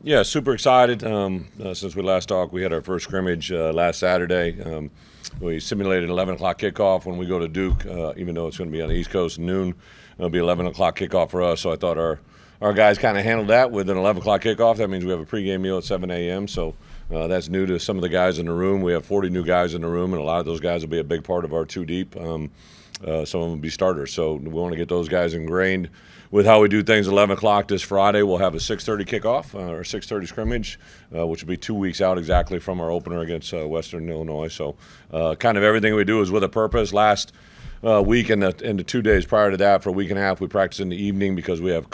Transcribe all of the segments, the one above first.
Yeah, super excited. Since we last talked, we had our first scrimmage last Saturday. We simulated 11 o'clock kickoff when we go to Duke, even though it's going to be on the East Coast noon. It'll be 11 o'clock kickoff for us. So I thought our guys kind of handled that with an 11 o'clock kickoff. That means we have a pregame meal at 7 a.m. So that's new to some of the guys in the room. We have 40 new guys in the room, and a lot of those guys will be a big part of our two deep. Some of them will be starters. So we want to get those guys ingrained with how we do things. 11 o'clock this Friday, we'll have a 6:30 kickoff or 6:30 scrimmage, which will be 2 weeks out exactly from our opener against Western Illinois. So kind of everything we do is with a purpose. Last week and the 2 days prior to that, for a week and a half, we practiced in the evening because we have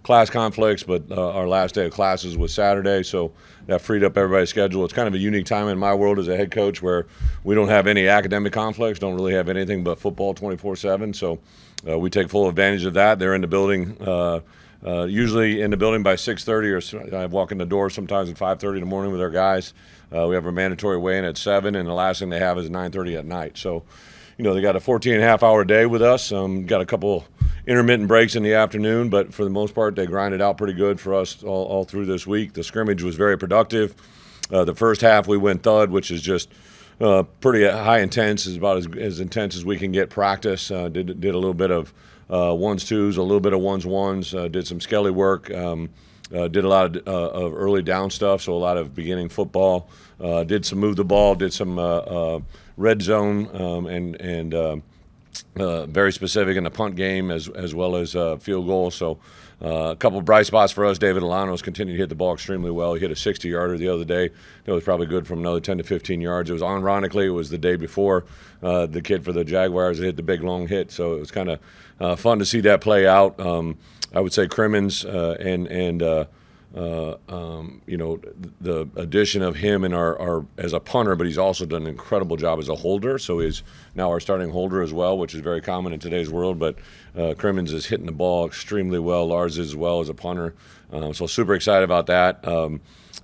class conflicts, but our last day of classes was Saturday, so that freed up everybody's schedule. It's kind of a unique time in my world as a head coach where we don't have any academic conflicts, don't really have anything but football 24/7, so we take full advantage of that. They're in the building, usually in the building by 6:30, or I walk in the door sometimes at 5:30 in the morning with our guys. We have a mandatory weigh-in at 7, and the last thing they have is 9:30 at night. So, they got a 14-and-a-half-hour day with us. Got a couple intermittent breaks in the afternoon, but for the most part, they grinded out pretty good for us all through this week. The scrimmage was very productive. The first half, we went thud, which is just pretty high intense, is about as intense as we can get practice. Did a little bit of ones, twos, a little bit of ones, ones. Did some skelly work. Did a lot of early down stuff, so a lot of beginning football. Did some move the ball. Did some red zone and very specific in the punt game as well as field goal. So a couple of bright spots for us. David Alanos continued to hit the ball extremely well. He hit a 60-yarder the other day. That was probably good from another 10 to 15 yards. It was ironically, it was the day before the kid for the Jaguars that hit the big long hit. So it was kind of fun to see that play out. I would say Crimmins the addition of him in our as a punter, but he's also done an incredible job as a holder. So he's now our starting holder as well, which is very common in today's world. But Crimmins is hitting the ball extremely well. Lars as well as a punter. So super excited about that.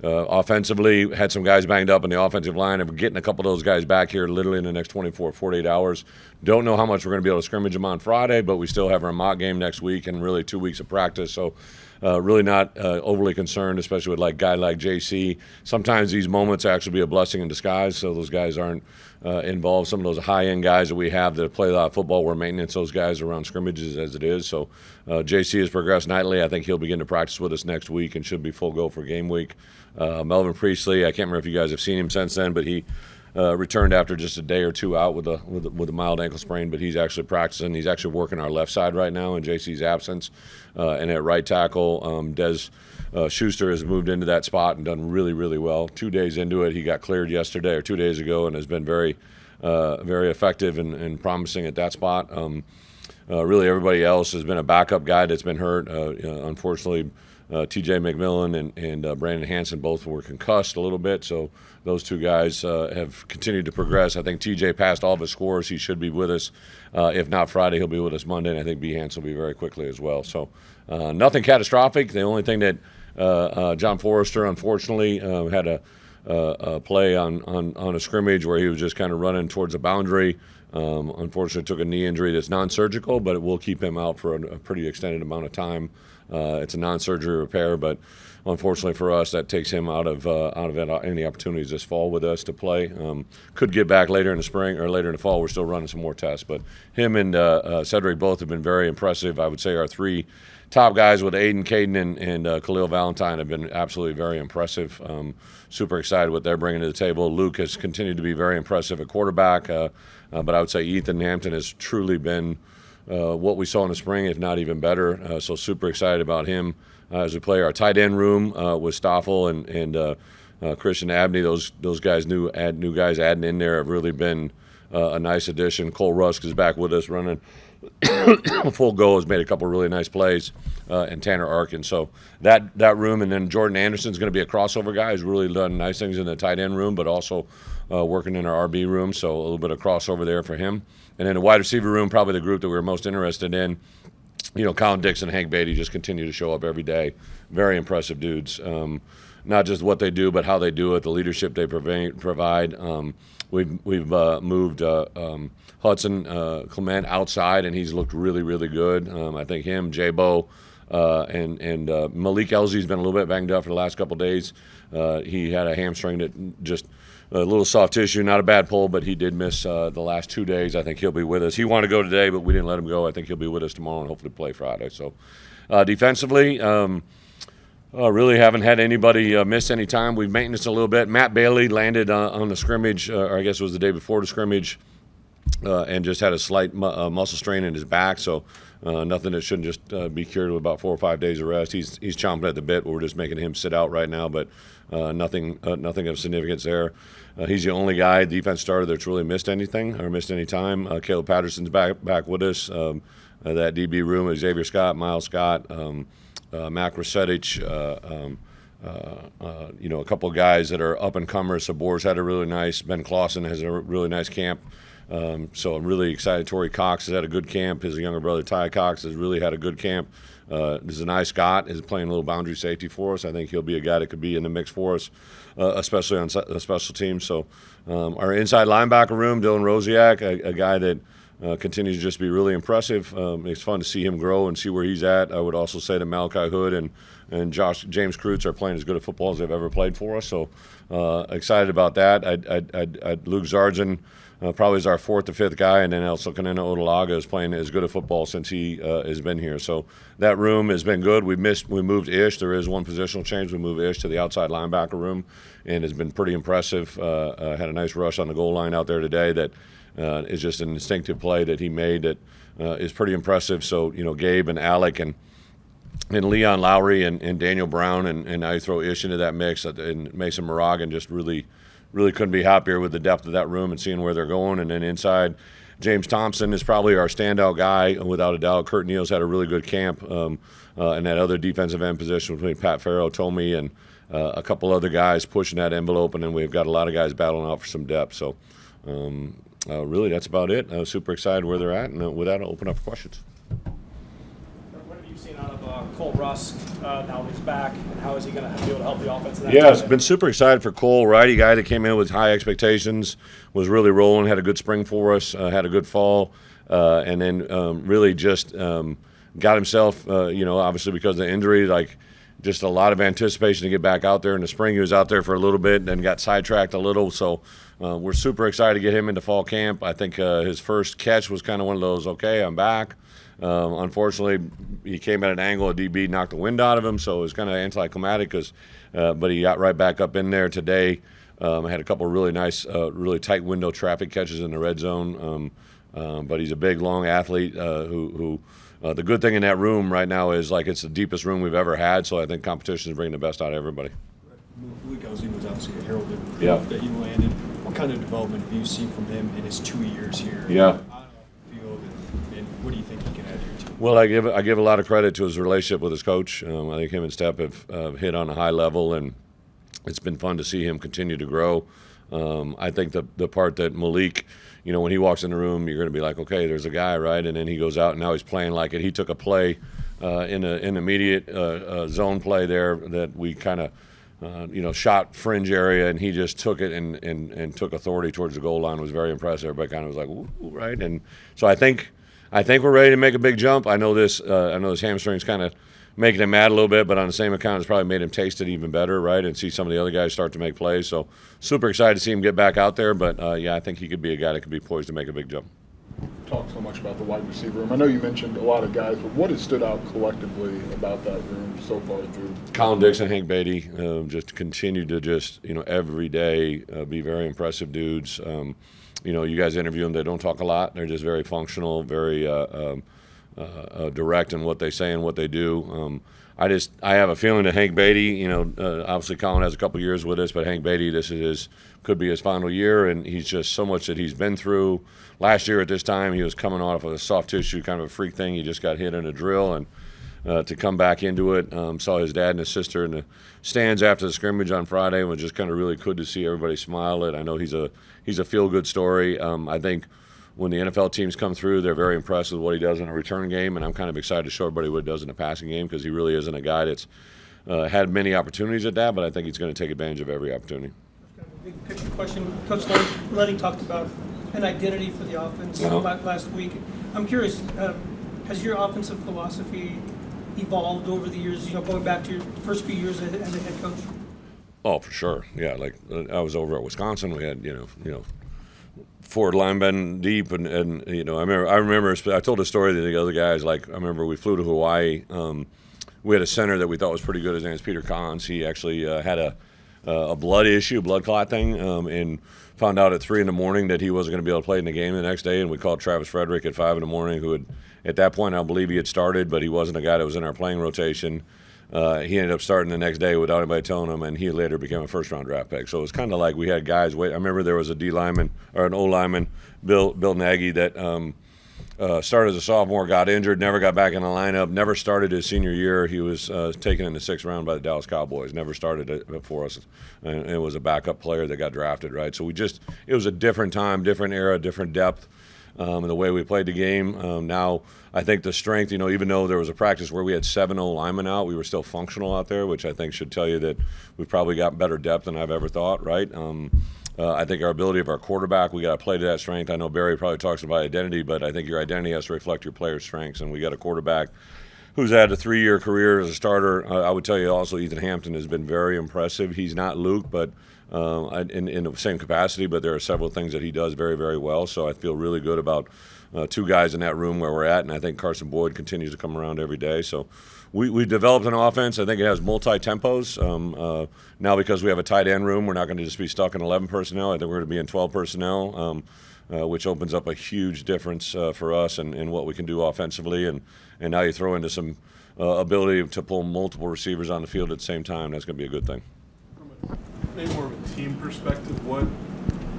Offensively, had some guys banged up in the offensive line, and we're getting a couple of those guys back here literally in the next 24, 48 hours. Don't know how much we're going to be able to scrimmage them on Friday, but we still have our mock game next week and really 2 weeks of practice. So really not overly concerned, especially with a guy like JC. Sometimes these moments actually be a blessing in disguise, so those guys aren't involved. Some of those high-end guys that we have that play a lot of football, we're maintenance those guys around scrimmages as it is. So JC has progressed nightly. I think he'll begin to practice with us next week and should be full go for game week. Melvin Priestley, I can't remember if you guys have seen him since then, but he returned after just a day or two out with a mild ankle sprain, but he's actually practicing. He's actually working our left side right now in JC's absence. And at right tackle, Des Schuster has moved into that spot and done really, really well. 2 days into it, he got cleared yesterday or 2 days ago and has been very effective and promising at that spot. Really, everybody else has been a backup guy that's been hurt. Unfortunately, T.J. McMillan and Brandon Hansen both were concussed a little bit, so those two guys have continued to progress. I think T.J. passed all of his scores. He should be with us. If not Friday, he'll be with us Monday, and I think B. Hansen will be very quickly as well. So nothing catastrophic. The only thing that John Forrester, unfortunately, had a play on a scrimmage where he was just kind of running towards the boundary. Unfortunately, took a knee injury that's non-surgical, but it will keep him out for a pretty extended amount of time. It's a non-surgery repair, but unfortunately for us, that takes him out of any opportunities this fall with us to play. Could get back later in the spring or later in the fall. We're still running some more tests, but him and Cedric both have been very impressive. I would say our three top guys with Aiden, Caden, and Khalil Valentine have been absolutely very impressive. Super excited what they're bringing to the table. Luke has continued to be very impressive at quarterback, but I would say Ethan Hampton has truly been what we saw in the spring, if not even better. So super excited about him as we play. Our tight end room with Stoffel and Christian Abney. Those guys, new guys adding in there have really been a nice addition. Cole Rusk is back with us running full go, has made a couple really nice plays, and Tanner Arkin. So that room, and then Jordan Anderson's going to be a crossover guy. He's really done nice things in the tight end room, but also working in our RB room, so a little bit of crossover there for him. And then the wide receiver room, probably the group that we were most interested in. Colin Dixon, Hank Beatty just continue to show up every day. Very impressive dudes. Not just what they do, but how they do it, the leadership they provide. We've moved Hudson Clement outside, and he's looked really, really good. I think him, J-Bo, And Malik Elsie's been a little bit banged up for the last couple of days. He had a hamstring that just a little soft tissue, not a bad pull, but he did miss the last 2 days. I think he'll be with us. He wanted to go today, but we didn't let him go. I think he'll be with us tomorrow and hopefully play Friday. So defensively, really haven't had anybody miss any time. We've maintenance a little bit. Matt Bailey landed on the scrimmage, or I guess it was the day before the scrimmage, and just had a slight muscle strain in his back. So nothing that shouldn't just be cured with about 4 or 5 days of rest. He's chomping at the bit. We're just making him sit out right now, but nothing of significance there. He's the only guy, defense starter, that's really missed anything or missed any time. Caleb Patterson's back with us. That DB room is Xavier Scott, Miles Scott, Mac Rasetic, a couple of guys that are up and comers. Sabor's had a really nice. Ben Clausen has a really nice camp. So I'm really excited. Torrey Cox has had a good camp. His younger brother Ty Cox has really had a good camp. Zanai Scott is playing a little boundary safety for us. I think he'll be a guy that could be in the mix for us, especially on special teams. So our inside linebacker room, Dylan Rosiak, a guy that continues to just be really impressive. It's fun to see him grow and see where he's at. I would also say that Malachi Hood and James Kreutz are playing as good a football as they've ever played for us. So excited about that. Luke Zardzin probably is our fourth or fifth guy, and then also Kanena Odalaga is playing as good a football since he has been here. So that room has been good. We moved Ish. There is one positional change. We moved Ish to the outside linebacker room, and it's been pretty impressive. Had a nice rush on the goal line out there today that is just an instinctive play that he made that is pretty impressive. So, Gabe and Alec and Leon Lowry and Daniel Brown, and now you throw Ish into that mix, and Mason Moragan just really couldn't be happier with the depth of that room and seeing where they're going. And then inside, James Thompson is probably our standout guy, without a doubt. Kurt Neal's had a really good camp in that other defensive end position between Pat Farrow, Tomey, and a couple other guys pushing that envelope. And then we've got a lot of guys battling out for some depth. So really, that's about it. I was super excited where they're at. And with that, I'll open up for questions. What have you seen out of Cole Rusk now that he's back, and how is he going to be able to help the offense? It's been super excited for Cole, righty guy that came in with high expectations, was really rolling, had a good spring for us, had a good fall, and then really just got himself, obviously because of the injury, just a lot of anticipation to get back out there in the spring. He was out there for a little bit and then got sidetracked a little. So we're super excited to get him into fall camp. I think his first catch was kind of one of those, okay, I'm back. Unfortunately, he came at an angle, a DB knocked the wind out of him, so it was kind of anticlimactic, but he got right back up in there today. Had a couple of really nice, really tight window traffic catches in the red zone. But he's a big, long athlete who the good thing in that room right now is it's the deepest room we've ever had, so I think competition is bringing the best out of everybody. Malik Elsey was obviously a heralded that he landed. What kind of development have you seen from him in his 2 years here? Yeah. On the field, and what do you think he can add here too? Well, I give a lot of credit to his relationship with his coach. I think him and Step have hit on a high level, and it's been fun to see him continue to grow. I think the part that Malik, when he walks in the room, you're going to be like, okay, there's a guy, right? And then he goes out and now he's playing like it. He took a play in an immediate zone play there that we kind of, shot fringe area, and he just took it and took authority towards the goal line. It was very impressive. Everybody kind of was like, ooh, right? And so I think we're ready to make a big jump. I know this hamstring's kind of making him mad a little bit, but on the same account, it's probably made him taste it even better, right? And see some of the other guys start to make plays. So super excited to see him get back out there. But, I think he could be a guy that could be poised to make a big jump. Talk so much about the wide receiver room. I know you mentioned a lot of guys, but what has stood out collectively about that room so far through? Colin Dixon, Hank Beatty, just continue to every day be very impressive dudes. You guys interview them, they don't talk a lot. They're just very functional, very direct in what they say and what they do. I have a feeling that Hank Beatty, obviously Colin has a couple years with us, but Hank Beatty, could be his final year, and he's just so much that he's been through. Last year at this time, he was coming off of a soft tissue, kind of a freak thing. He just got hit in a drill, and to come back into it, saw his dad and his sister in the stands after the scrimmage on Friday, and was just kind of really good to see everybody smile. I know he's a feel-good story. I think when the NFL teams come through, they're very impressed with what he does in a return game, and I'm kind of excited to show everybody what he does in a passing game, because he really isn't a guy that's had many opportunities at that, but I think he's going to take advantage of every opportunity. Big picture question. Coach Lenny talked about an identity for the offense last week. I'm curious, has your offensive philosophy evolved over the years, going back to your first few years as a head coach? Oh, for sure. Yeah, like I was over at Wisconsin. We had four linemen deep, and I remember I told a story to the other guys. Like I remember we flew to Hawaii. We had a center that we thought was pretty good. His name is Peter Collins. He actually had a blood issue, blood clot thing, and found out at 3 a.m. that he wasn't going to be able to play in the game the next day. And we called Travis Frederick at 5 a.m, who had at that point I believe he had started, but he wasn't a guy that was in our playing rotation. He ended up starting the next day without anybody telling him, and he later became a first-round draft pick. So it was kind of like we had guys wait. I remember there was a D lineman or an O lineman, Bill Nagy, that started as a sophomore, got injured, never got back in the lineup, never started his senior year. He was taken in the 6th round by the Dallas Cowboys, never started it for us, and it was a backup player that got drafted, right? So it was a different time, different era, different depth. And the way we played the game. Now, I think the strength, even though there was a practice where we had 7 O linemen out, we were still functional out there, which I think should tell you that we've probably got better depth than I've ever thought, right? I think our ability of our quarterback, we got to play to that strength. I know Barry probably talks about identity, but I think your identity has to reflect your player's strengths, and we got a quarterback who's had a 3-year career as a starter. I would tell you also Ethan Hampton has been very impressive. He's not Luke, but in the same capacity, but there are several things that he does very, very well. So I feel really good about 2 guys in that room where we're at, and I think Carson Boyd continues to come around every day. So we developed an offense. I think it has multi-tempos. Now because we have a tight end room, we're not going to just be stuck in 11 personnel. I think we're going to be in 12 personnel, which opens up a huge difference for us and what we can do offensively. And now you throw into some ability to pull multiple receivers on the field at the same time. That's going to be a good thing. Maybe more of a team perspective, what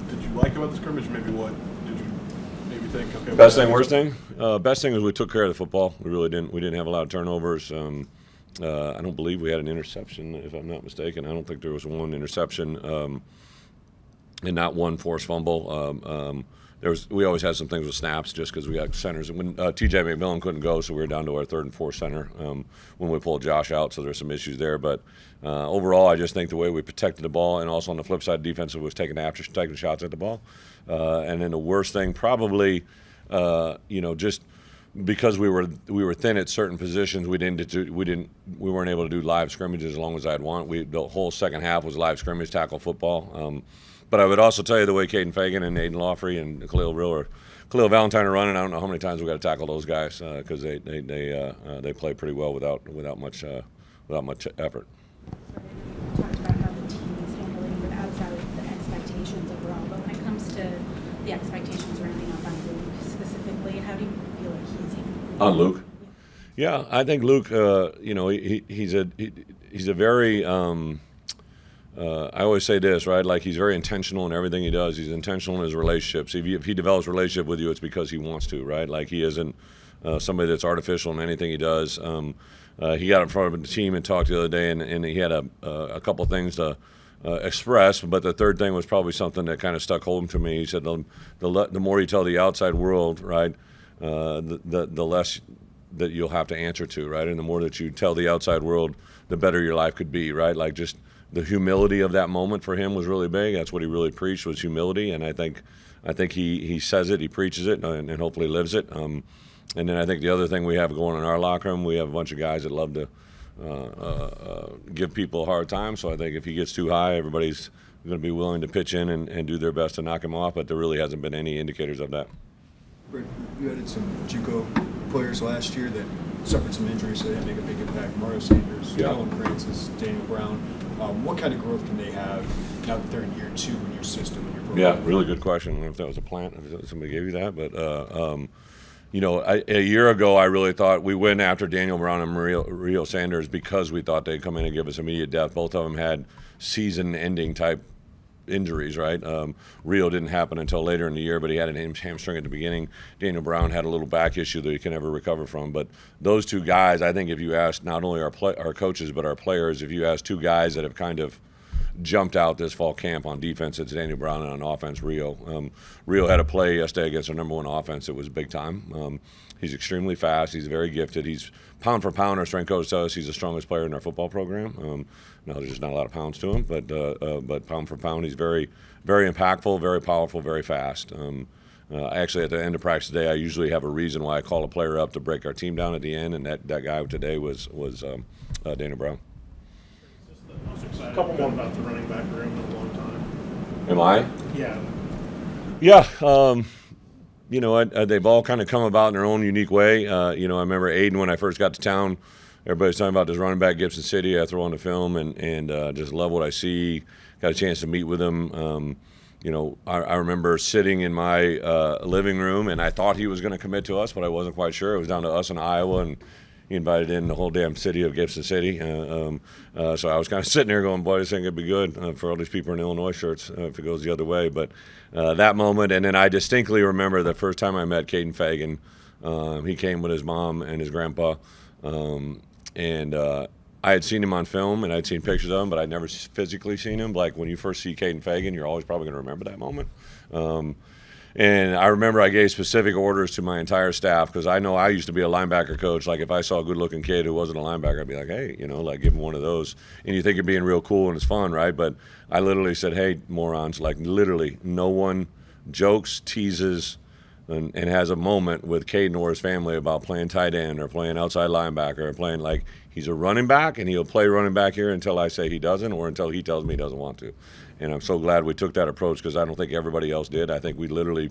did you like about the scrimmage? Maybe what did you maybe think? Okay, best thing, worst thing? Best thing is we took care of the football. We really didn't. We didn't have a lot of turnovers. I don't believe we had an interception, if I'm not mistaken. I don't think there was one interception and not one forced fumble. We always had some things with snaps just because we got centers. And when T.J. McMillan couldn't go, so we were down to our 3rd and 4th center when we pulled Josh out, so there's some issues there. But overall, I just think the way we protected the ball, and also on the flip side, defensive was taking shots at the ball. And then the worst thing, probably, just because we were thin at certain positions, we weren't able to do live scrimmages as long as I'd want. The whole second half was live scrimmage tackle football. But I would also tell you the way Caden Fagan and Aiden Lawfrey and Khalil Valentine are running. I don't know how many times we got to tackle those guys because they play pretty well without much effort. You talked about how the team is handling it outside of the expectations overall, but when it comes to the expectations ramping up on Luke specifically, how do you feel like he's handling it? On Luke? Yeah, I think Luke. He's a very. I always say this, right? Like he's very intentional in everything he does. He's intentional in his relationships. If he develops a relationship with you, it's because he wants to, right? Like he isn't somebody that's artificial in anything he does. He got in front of the team and talked the other day, and he had a couple things to express. But the third thing was probably something that kind of stuck home to me. He said, the more you tell the outside world, right, the less that you'll have to answer to, right? And the more that you tell the outside world, the better your life could be, right? Like just the humility of that moment for him was really big. That's what he really preached, was humility. And I think he says it, he preaches it, and hopefully lives it. And then I think the other thing we have going in our locker room, we have a bunch of guys that love to give people a hard time. So I think if he gets too high, everybody's going to be willing to pitch in and do their best to knock him off. But there really hasn't been any indicators of that. Bret, you added some JUCO players last year that suffered some injuries, so they didn't make a big impact. Mario Sanders, Alan Francis, Daniel Brown. What kind of growth can they have now that they're in year 2 in your system and your program? Yeah, really good question. I don't know if that was a plant, if somebody gave you that, but a year ago I really thought we went after Daniel Brown and Mario Sanders because we thought they'd come in and give us immediate depth. Both of them had season-ending type injuries, right? Rio didn't happen until later in the year, but he had a hamstring at the beginning. Daniel Brown had a little back issue that he can never recover from. But those 2 guys, I think if you ask not only our coaches but our players, if you ask 2 guys that have kind of jumped out this fall camp on defense, it's Daniel Brown, and on offense, Rio. Rio had a play yesterday against our number 1 offense. It was big time. He's extremely fast. He's very gifted. He's pound for pound. Our strength coach tells us he's the strongest player in our football program. No, there's just not a lot of pounds to him, but pound for pound, he's very, very impactful, very powerful, very fast. Actually, at the end of practice today, I usually have a reason why I call a player up to break our team down at the end, and that guy today was Dana Brown. A couple more about the running back room in a long time. Am I? Yeah. Yeah. They've all kind of come about in their own unique way. I remember Aiden when I first got to town. Everybody's talking about this running back, Gibson City. I throw on the film and just love what I see. Got a chance to meet with him. I remember sitting in my living room, and I thought he was going to commit to us, but I wasn't quite sure. It was down to us in Iowa, and he invited in the whole damn city of Gibson City. So I was kind of sitting there going, boy, this ain't going to be good for all these people in Illinois shirts if it goes the other way. But that moment, and then I distinctly remember the first time I met Caden Fagan. He came with his mom and his grandpa. I had seen him on film, and I'd seen pictures of him, but I'd never physically seen him. Like, when you first see Caden Fagan, you're always probably going to remember that moment. And I remember I gave specific orders to my entire staff, because I know I used to be a linebacker coach. Like, if I saw a good-looking kid who wasn't a linebacker, I'd be like, hey, give him one of those. And you think you're being real cool and it's fun, right? But I literally said, hey, morons, like, literally no one jokes, teases, and has a moment with Caden or his family about playing tight end or playing outside linebacker or playing like he's a running back, and he'll play running back here until I say he doesn't or until he tells me he doesn't want to. And I'm so glad we took that approach, because I don't think everybody else did. I think we literally,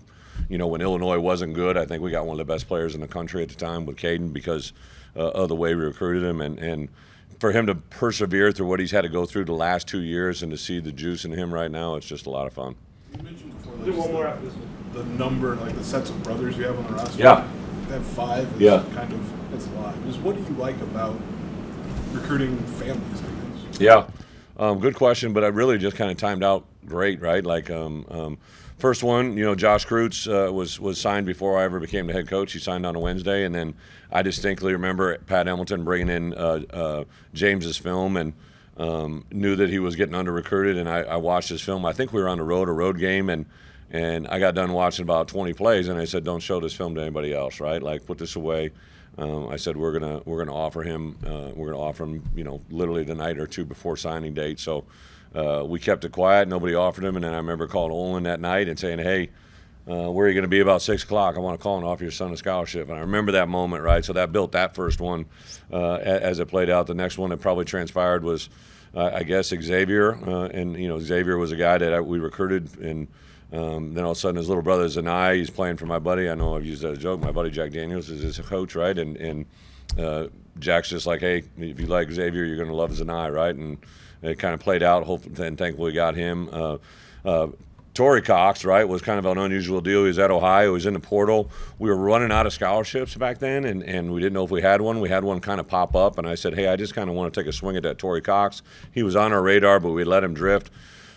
when Illinois wasn't good, I think we got one of the best players in the country at the time with Caden because of the way we recruited him. And for him to persevere through what he's had to go through the last 2 years and to see the juice in him right now, it's just a lot of fun. You mentioned before Do one more after this one. the number, like the sets of brothers you have on the roster. Yeah. To have 5 is Yeah. kind of, that's a lot. Just what do you like about recruiting families, I guess? Yeah, good question, but I really just kind of timed out great, right? Like, first one, Josh Kreutz was signed before I ever became the head coach. He signed on a Wednesday, and then I distinctly remember Pat Hamilton bringing in James's film and knew that he was getting under-recruited, and I watched his film. I think we were on the road, a road game, and I got done watching about 20 plays, and I said, don't show this film to anybody else, right? Like, put this away. I said we're gonna offer him literally the night or two before signing date. So we kept it quiet. Nobody offered him, and then I remember calling Olin that night and saying, hey, where are you going to be about 6 o'clock? I want to call and offer your son a scholarship. And I remember that moment, right? So that built that first one as it played out. The next one that probably transpired was, I guess, Xavier. And Xavier was a guy that we recruited, and then all of a sudden his little brother Zanai, he's playing for my buddy. I know I've used that as a joke. My buddy Jack Daniels is his coach, right? And Jack's just like, hey, if you like Xavier, you're going to love Zanai, right? And it kind of played out. Hopefully, and thankfully got him. Torrey Cox, right, was kind of an unusual deal. He was at Ohio. He was in the portal. We were running out of scholarships back then, and we didn't know if we had one. We had one kind of pop up, and I said, hey, I just kind of want to take a swing at that Torrey Cox. He was on our radar, but we let him drift.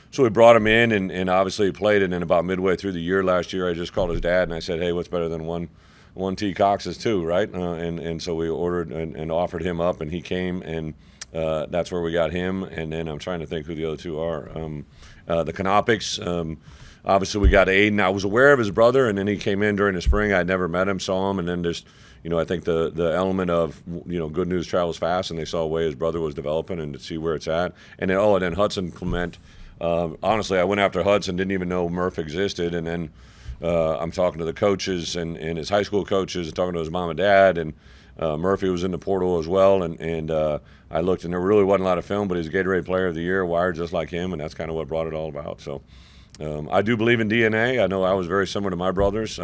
So we brought him in, and obviously he played. And then about midway through the year last year, I just called his dad, and I said, hey, what's better than one T. Cox's two, right? And so we ordered and offered him up, and he came, and that's where we got him. And then I'm trying to think who the other two are. The Canopics, obviously we got Aiden. I was aware of his brother, and then he came in during the spring. I'd never met him, saw him, and then just, I think the element of, good news travels fast, and they saw a way his brother was developing and to see where it's at. And then Hudson Clement. Honestly, I went after Hudson, didn't even know Murph existed, and then I'm talking to the coaches and his high school coaches, and talking to his mom and dad, and Murphy was in the portal as well, and I looked, and there really wasn't a lot of film, but he's a Gatorade Player of the Year, wired just like him, and that's kind of what brought it all about. So I do believe in DNA. I know I was very similar to my brothers,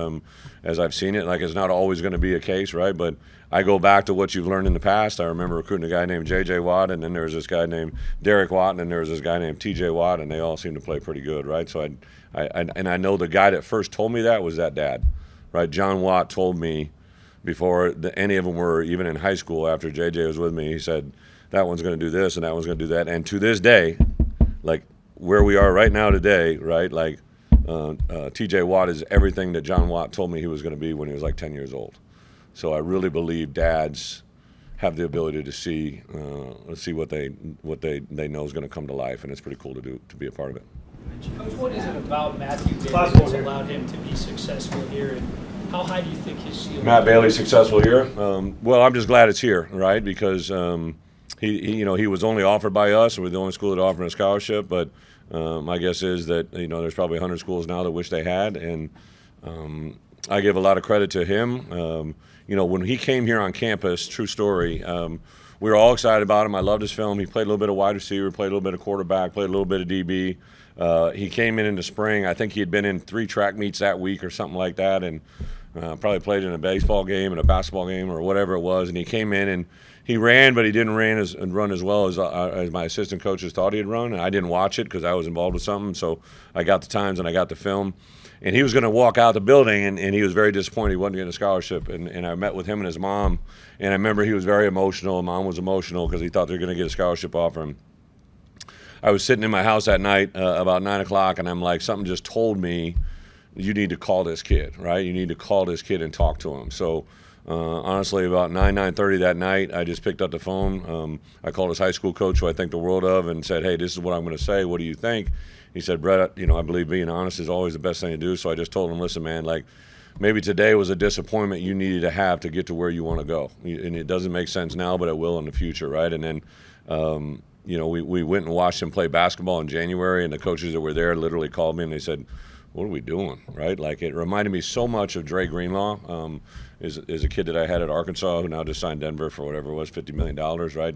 as I've seen it. Like, it's not always going to be a case, right? But I go back to what you've learned in the past. I remember recruiting a guy named J.J. Watt, and then there was this guy named Derek Watt, and then there was this guy named T.J. Watt, and they all seemed to play pretty good, right? So I know the guy that first told me that was that dad, right? John Watt told me before any of them were even in high school, after J.J. was with me, he said, that one's going to do this and that one's going to do that. And to this day, like where we are right now today, right, like T.J. Watt is everything that John Watt told me he was going to be when he was like 10 years old. So I really believe dads have the ability to see what they know is going to come to life, and it's pretty cool to be a part of it. Coach, what is it about Matthew Bailey Last that's one here. allowed him to be successful here, and how high do you think his ceiling? Matt Bailey successful here. Well, I'm just glad it's here, right? Because he was only offered by us, and we're the only school that offered a scholarship. But my guess is that there's probably 100 schools now that wish they had, and I give a lot of credit to him. When he came here on campus, true story, we were all excited about him. I loved his film. He played a little bit of wide receiver, played a little bit of quarterback, played a little bit of DB. He came in the spring. I think he had been in 3 track meets that week or something like that, and probably played in a baseball game and a basketball game or whatever it was. And he came in and he ran, but he didn't run as well as my assistant coaches thought he'd run. And I didn't watch it because I was involved with something. So I got the times and I got the film. And he was going to walk out the building, and he was very disappointed he wasn't getting a scholarship. And I met with him and his mom, and I remember he was very emotional. Mom was emotional because he thought they were going to get a scholarship offer him. I was sitting in my house that night about 9 o'clock, and I'm like, something just told me, you need to call this kid, right? You need to call this kid and talk to him. So honestly, about 9:30 that night, I just picked up the phone. I called his high school coach, who I think the world of, and said, hey, this is what I'm going to say. What do you think? He said, Brett, I believe being honest is always the best thing to do. So I just told him, listen, man, like, maybe today was a disappointment you needed to have to get to where you want to go. And it doesn't make sense now, but it will in the future, right? And then, we went and watched him play basketball in January, and the coaches that were there literally called me and they said, what are we doing, right? Like, it reminded me so much of Dre Greenlaw, is a kid that I had at Arkansas who now just signed Denver for whatever it was, $50 million, right?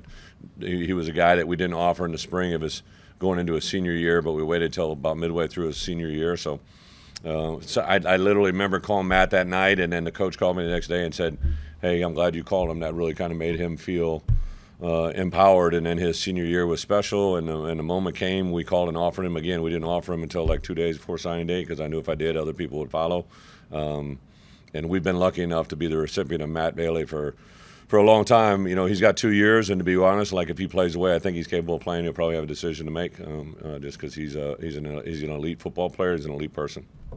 He was a guy that we didn't offer in the spring of his going into his senior year, but we waited till about midway through his senior year. So I literally remember calling Matt that night, and then the coach called me the next day and said, hey, I'm glad you called him. That really kind of made him feel empowered. And then his senior year was special, and the moment came, we called and offered him again. We didn't offer him until like 2 days before signing day because I knew if I did, other people would follow. And we've been lucky enough to be the recipient of Matt Bailey for a long time. He's got 2 years, and to be honest, like, if he plays the way I think he's capable of playing, he'll probably have a decision to make, just because he's an elite football player. He's an elite person.